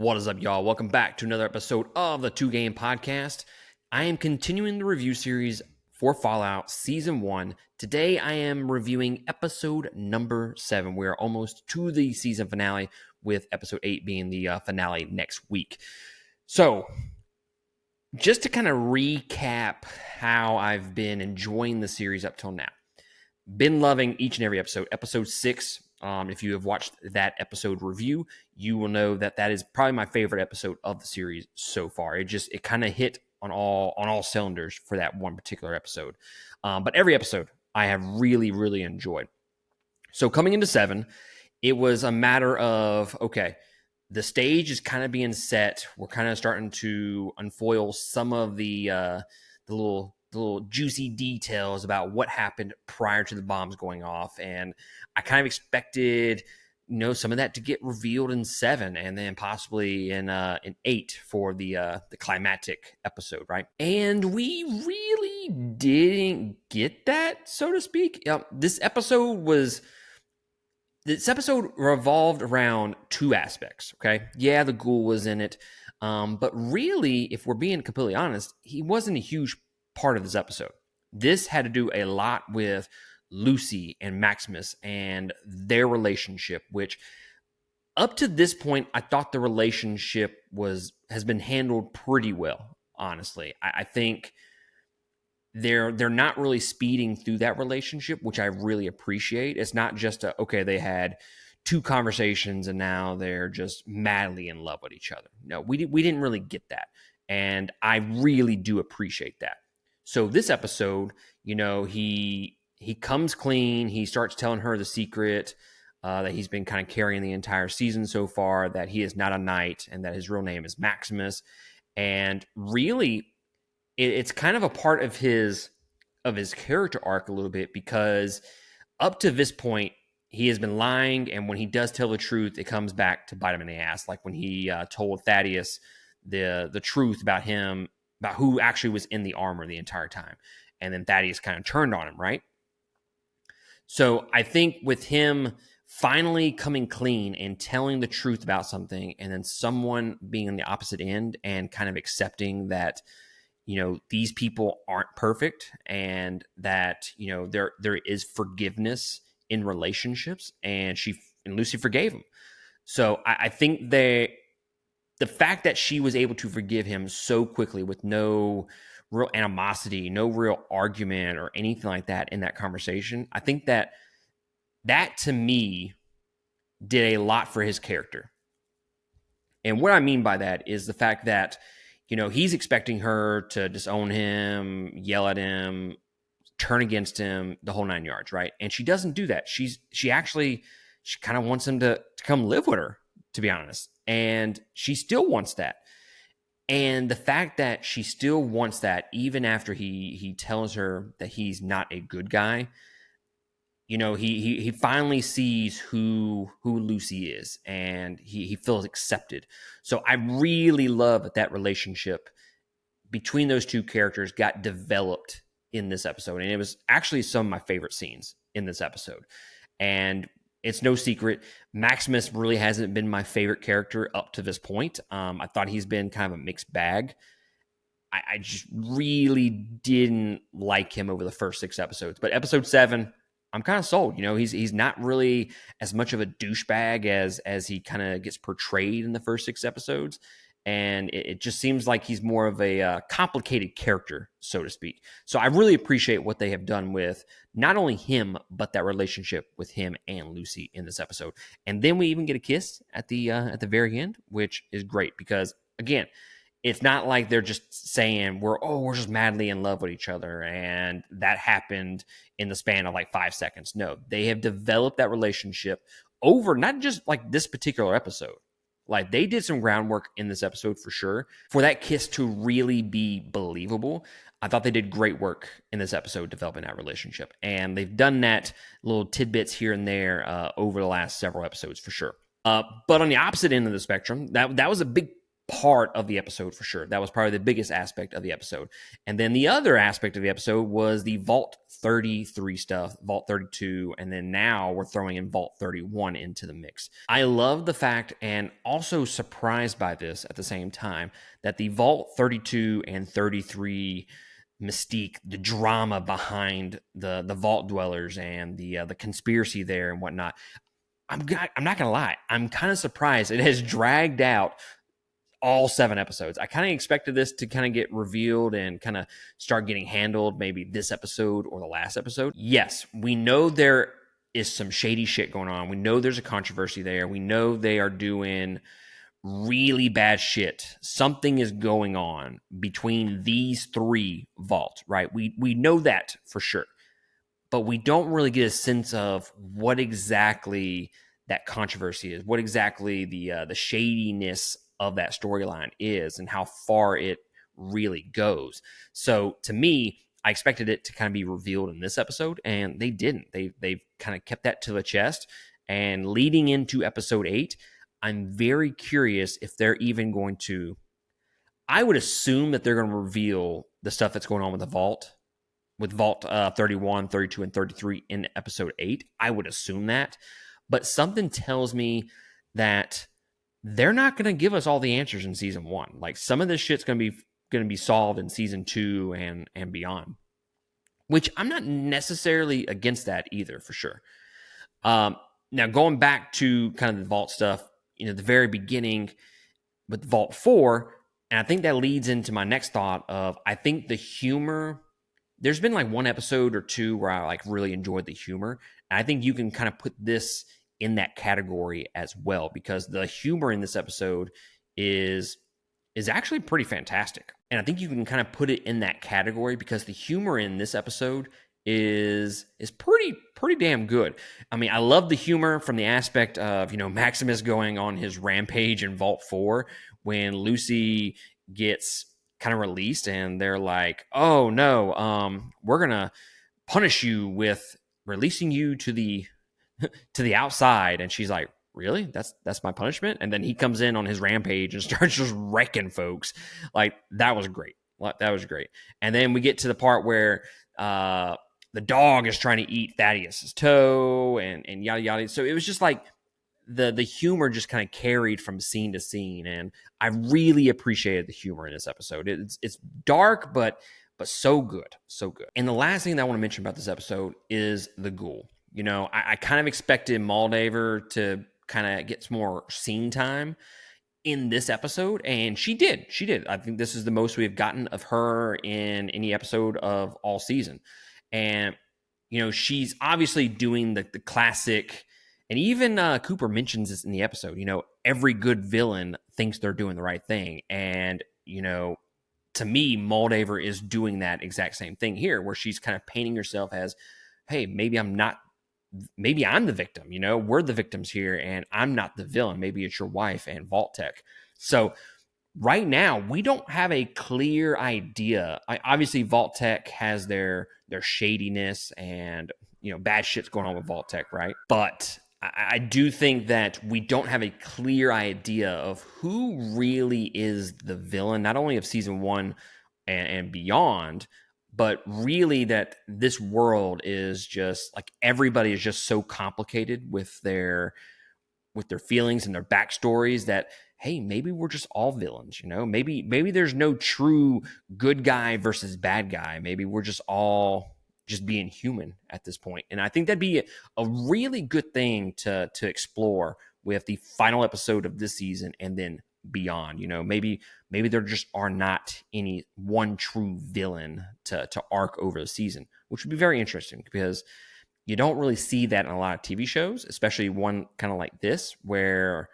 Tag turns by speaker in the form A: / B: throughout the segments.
A: What is up, y'all? Welcome back to another episode of the Two Game Podcast. I am continuing the review series for Fallout Season 1. Today, I am reviewing episode number 7. We are almost to the season finale, with episode 8 being the finale next week. So, just to kind of recap how I've been enjoying the series up till now. Been loving each and every episode. Episode 6, if you have watched that episode review, you will know that that is probably my favorite episode of the series so far. It kind of hit on all cylinders for that one particular episode. But every episode I have really enjoyed. So coming into 7, it was a matter of, okay, the stage is kind of being set. We're kind of starting to unfoil some of the little juicy details about what happened prior to the bombs going off. And I kind of expected, some of that to get revealed in 7 and then possibly in 8 for the climactic episode, right? And we really didn't get that, so to speak. This episode revolved around two aspects, okay? Yeah, the ghoul was in it. But really, if we're being completely honest, he wasn't a huge part of this episode. This had to do a lot with Lucy and Maximus and their relationship, which up to this point, I thought the relationship has been handled pretty well, honestly. I think they're not really speeding through that relationship, which I really appreciate. It's not just they had 2 conversations and now they're just madly in love with each other. No, we didn't really get that. And I really do appreciate that. So this episode, he comes clean. He starts telling her the secret that he's been kind of carrying the entire season so far, that he is not a knight and that his real name is Maximus. And really, it's kind of a part of his character arc a little bit, because up to this point, he has been lying, and when he does tell the truth, it comes back to bite him in the ass. Like when he told Thaddeus the truth about him, about who actually was in the armor the entire time. And then Thaddeus kind of turned on him, right? So I think with him finally coming clean and telling the truth about something, and then someone being on the opposite end and kind of accepting that, these people aren't perfect, and that, there is forgiveness in relationships, and Lucy forgave him. So I think the fact that she was able to forgive him so quickly with no real animosity, no real argument or anything like that in that conversation, I think that to me did a lot for his character. And what I mean by that is the fact that, he's expecting her to disown him, yell at him, turn against him, the whole 9 yards, right? And she doesn't do that. She kind of wants him to come live with her, to be honest. And she still wants that. And the fact that she still wants that, even after he tells her that he's not a good guy, he finally sees who Lucy is, and he feels accepted. So I really love that relationship between those two characters got developed in this episode. And it was actually some of my favorite scenes in this episode. And it's no secret, Maximus really hasn't been my favorite character up to this point. I thought he's been kind of a mixed bag. I just really didn't like him over the first 6 episodes. But episode 7, I'm kind of sold. He's not really as much of a douchebag as he kind of gets portrayed in the first 6 episodes. And it just seems like he's more of a complicated character, so to speak. So I really appreciate what they have done with not only him, but that relationship with him and Lucy in this episode. And then we even get a kiss at the very end, which is great because, again, it's not like they're just saying we're just madly in love with each other and that happened in the span of like 5 seconds. No, they have developed that relationship over not just like this particular episode. Like, they did some groundwork in this episode for sure. For that kiss to really be believable, I thought they did great work in this episode developing that relationship. And they've done that little tidbits here and there over the last several episodes for sure. But on the opposite end of the spectrum, that was a big part of the episode for sure. That was probably the biggest aspect of the episode. And then the other aspect of the episode was the Vault 33 stuff, Vault 32, and then now we're throwing in Vault 31 into the mix. I love the fact, and also surprised by this at the same time, that the Vault 32 and 33 mystique, the drama behind the Vault Dwellers and the conspiracy there and whatnot, I'm not gonna lie, I'm kind of surprised it has dragged out all 7 episodes. I kind of expected this to kind of get revealed and kind of start getting handled maybe this episode or the last episode. Yes, we know there is some shady shit going on. We know there's a controversy there. We know they are doing really bad shit. Something is going on between these 3 vaults, right? We know that for sure. But we don't really get a sense of what exactly that controversy is, what exactly the shadiness of that storyline is, and how far it really goes. So to me, I expected it to kind of be revealed in this episode, and they didn't. They've kind of kept that to the chest. And leading into episode 8, I'm very curious if they're even going to. I would assume that they're going to reveal the stuff that's going on with the vault. With Vault 31, 32, and 33 in episode 8. I would assume that. But something tells me that they're not going to give us all the answers in season 1. Like, some of this shit's going to be solved in season 2 and beyond. Which I'm not necessarily against that either, for sure. Now, going back to kind of the Vault stuff, the very beginning with Vault 4, and I think that leads into my next thought of, I think the humor, there's been like one episode or two where I like really enjoyed the humor. And I think you can kind of put this in that category as well, because the humor in this episode is actually pretty fantastic. And I think you can kind of put it in that category because the humor in this episode is pretty damn good. I mean, I love the humor from the aspect of, Maximus going on his rampage in Vault 4 when Lucy gets kind of released and they're like, oh no, we're gonna punish you with releasing you to the outside. And she's like, really? That's my punishment? And then he comes in on his rampage and starts just wrecking folks. Like, that was great. And then we get to the part where the dog is trying to eat Thaddeus's toe and yada yada. So it was just like the humor just kind of carried from scene to scene, and I really appreciated the humor in this episode. It's dark, but so good, so good. And the last thing that I want to mention about this episode is the ghoul. I kind of expected Moldaver to kind of get some more scene time in this episode, and she did. I think this is the most we've gotten of her in any episode of all season. And she's obviously doing the classic. And even Cooper mentions this in the episode. Every good villain thinks they're doing the right thing. And, to me, Moldaver is doing that exact same thing here, where she's kind of painting herself as, hey, maybe I'm the victim. We're the victims here, and I'm not the villain. Maybe it's your wife and Vault-Tec. So right now, we don't have a clear idea. Obviously, Vault-Tec has their shadiness and, bad shit's going on with Vault-Tec, right? But I do think that we don't have a clear idea of who really is the villain, not only of season 1 and beyond, but really that this world is just like, everybody is just so complicated with their feelings and their backstories that, hey, maybe we're just all villains, maybe there's no true good guy versus bad guy. Maybe we're just all just being human at this point. And I think that'd be a really good thing to explore with the final episode of this season and then beyond. Maybe there just are not any one true villain to arc over the season, which would be very interesting because you don't really see that in a lot of TV shows, especially one kind of like this, where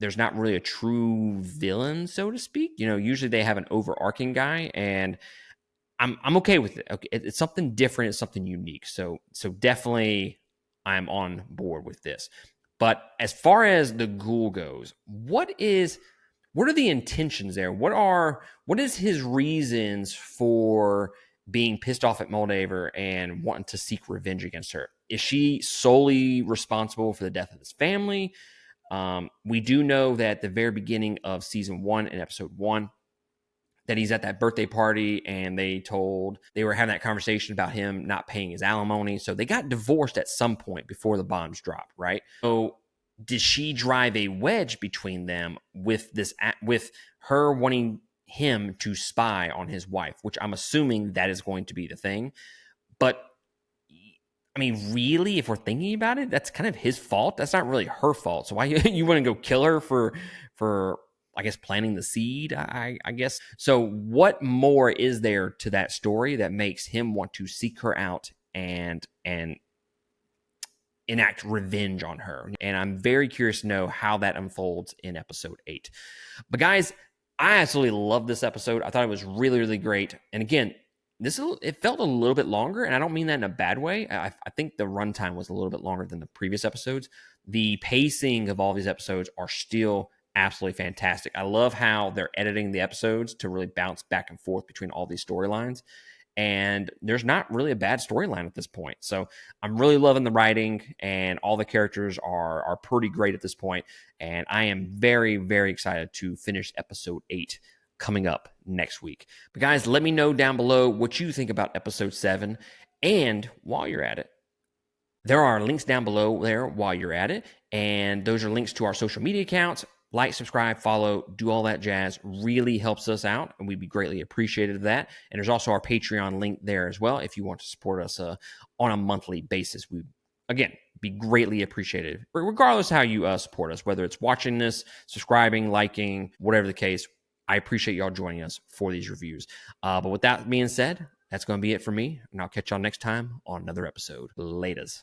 A: there's not really a true villain, so to speak. Usually they have an overarching guy, and I'm okay with it. Okay, it's something different. It's something unique. So definitely I'm on board with this. But as far as the ghoul goes, what are the intentions there? What is his reasons for being pissed off at Moldaver and wanting to seek revenge against her? Is she solely responsible for the death of his family? We do know that the very beginning of season 1 in episode 1, that he's at that birthday party and they were having that conversation about him not paying his alimony. So they got divorced at some point before the bombs dropped, right? So did she drive a wedge between them with her wanting him to spy on his wife, which I'm assuming that is going to be the thing. But I mean, really, if we're thinking about it, that's kind of his fault. That's not really her fault. So why you want to go kill her for I guess planting the seed? I guess. So what more is there to that story that makes him want to seek her out and enact revenge on her? And I'm very curious to know how that unfolds in episode 8. But guys, I absolutely love this episode. I thought it was really, really great. And again, it felt a little bit longer, and I don't mean that in a bad way. I think the runtime was a little bit longer than the previous episodes. The pacing of all these episodes are still absolutely fantastic. I love how they're editing the episodes to really bounce back and forth between all these storylines. And there's not really a bad storyline at this point. So I'm really loving the writing, and all the characters are pretty great at this point. And I am very, very excited to finish episode 8 coming up next week. But guys, let me know down below what you think about episode 7. And while you're at it, there are links down below there while you're at it. And those are links to our social media accounts. Like, subscribe, follow, do all that jazz. Really helps us out, and we'd be greatly appreciative of that. And there's also our Patreon link there as well if you want to support us on a monthly basis. We, again, be greatly appreciated, regardless of how you support us, whether it's watching this, subscribing, liking, whatever the case. I appreciate y'all joining us for these reviews. But with that being said, that's going to be it for me, and I'll catch y'all next time on another episode. Laters.